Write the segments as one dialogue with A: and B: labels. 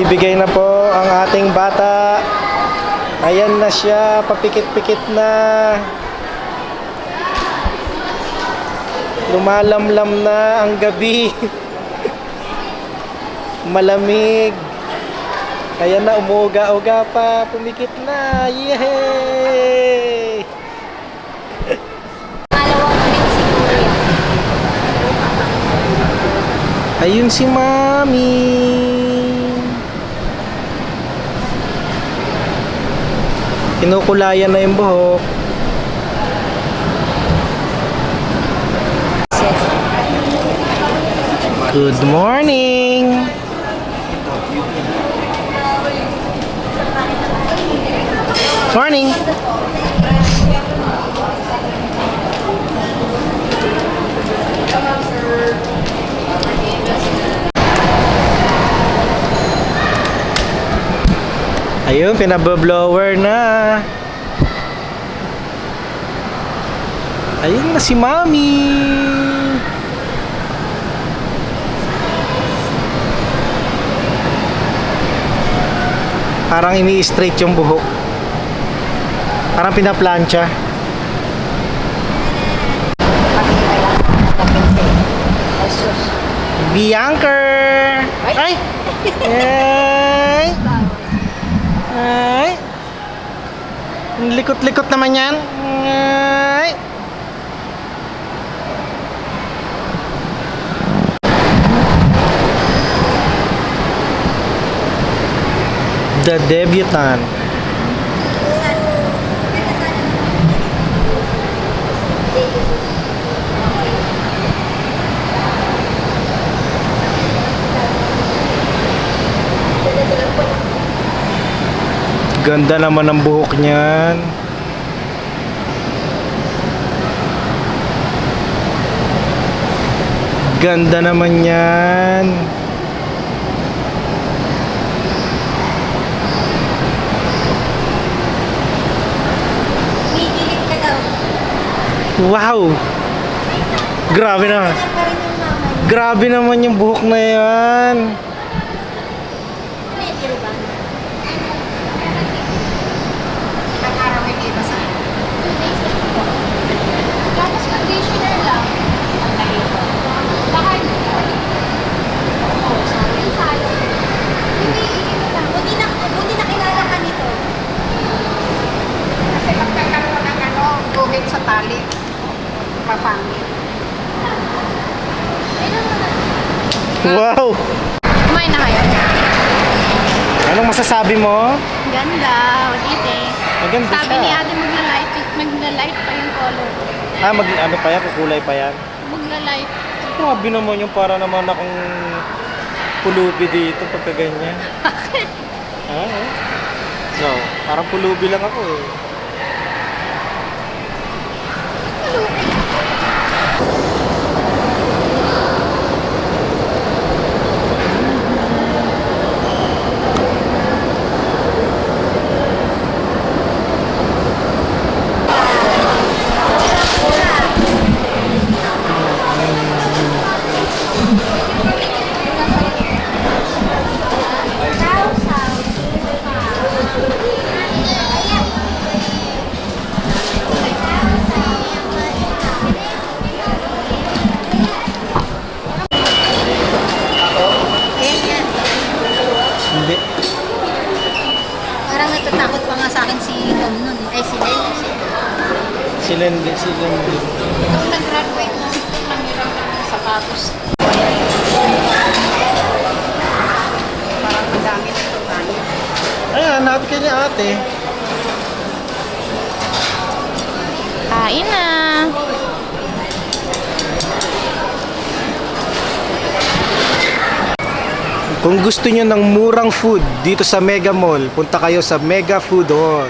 A: Bibigay na po ang ating bata. Ayan na siya, papikit-pikit na. Lumalamlam na ang gabi. Malamig. Ayan na, umuga-uga pa. Pumikit na. Yay! Ayun si Mami. Kinukulayan na yung buhok. Good morning. Morning. Ayun, pinabablower na. Ayun na si Mami. Parang ini-straight yung buhok. Parang pinaplansya. Bianca! Ay! Ay! Ay! Ang likot-likot naman yan. Ay! The debutant. Ganda naman ang buhok niyan. Ganda naman yan. Wow! Grabe naman. Grabe naman yung buhok na yan.
B: Sa tali, papangit.
A: Wow!
B: Kumain na kayo?
A: Anong masasabi mo?
B: Ganda, ulitin.
A: Maganda
B: Sabi
A: siya.
B: ni Ate magla-light pa yung color.
A: Ano pa yan? Kukulay pa yan?
B: Magla-light.
A: Grabe naman yung para naman akong pulubi dito pagka ganyan. No, parang pulubi lang ako eh. Hindi.
B: Parang natatakot pa nga sa akin si Tom nun. Ay, si Lel.
A: Sila hindi.
B: Nung nag-graduate na, nangiram lang ng sapatos. Parang madami na ito tayo.
A: Ayan, natin kayo ni ate.
B: Kain na!
A: Kung gusto nyo ng murang food dito sa Mega Mall, punta kayo sa Mega Food Hall.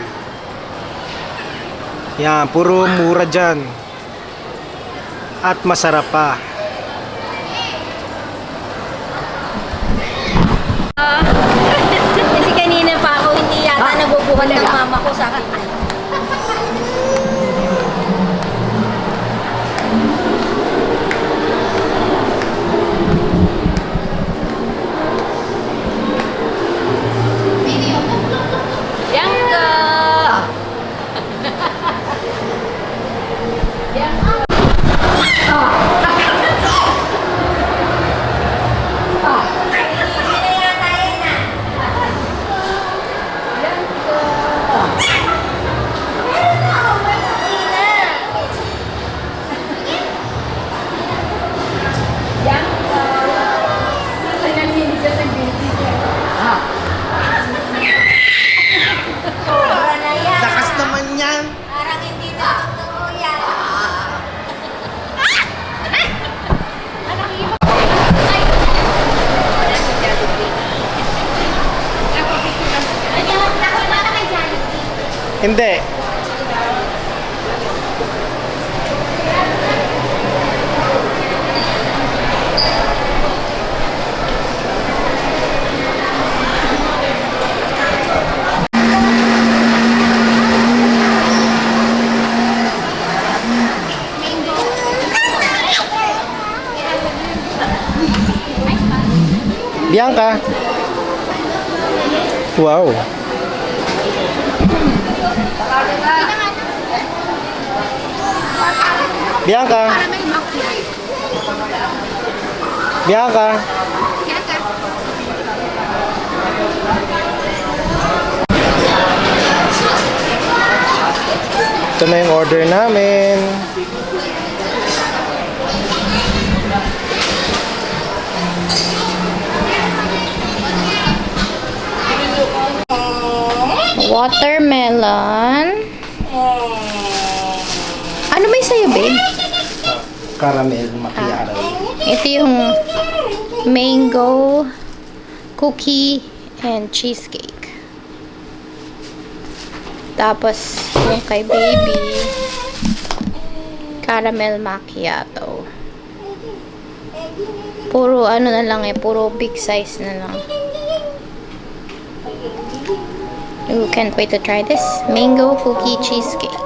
A: Yan, puro mura dyan. At masarap pa.
B: Kasi kanina pa ako hindi yata nabubuhan ng mama ko sa akin.
A: Hindi. Bianca. Wow. Bianca.
B: Caramel macchiato.
A: Bianca. Ito na yung order namin.
B: Watermelon. Ano ba yung sa'yo, babe?
A: Caramel macchiato.
B: Ito yung mango, cookie, and cheesecake. Tapos, yung kay baby, caramel macchiato. Puro ano na lang puro big size na lang. You can't wait to try this mango cookie cheesecake.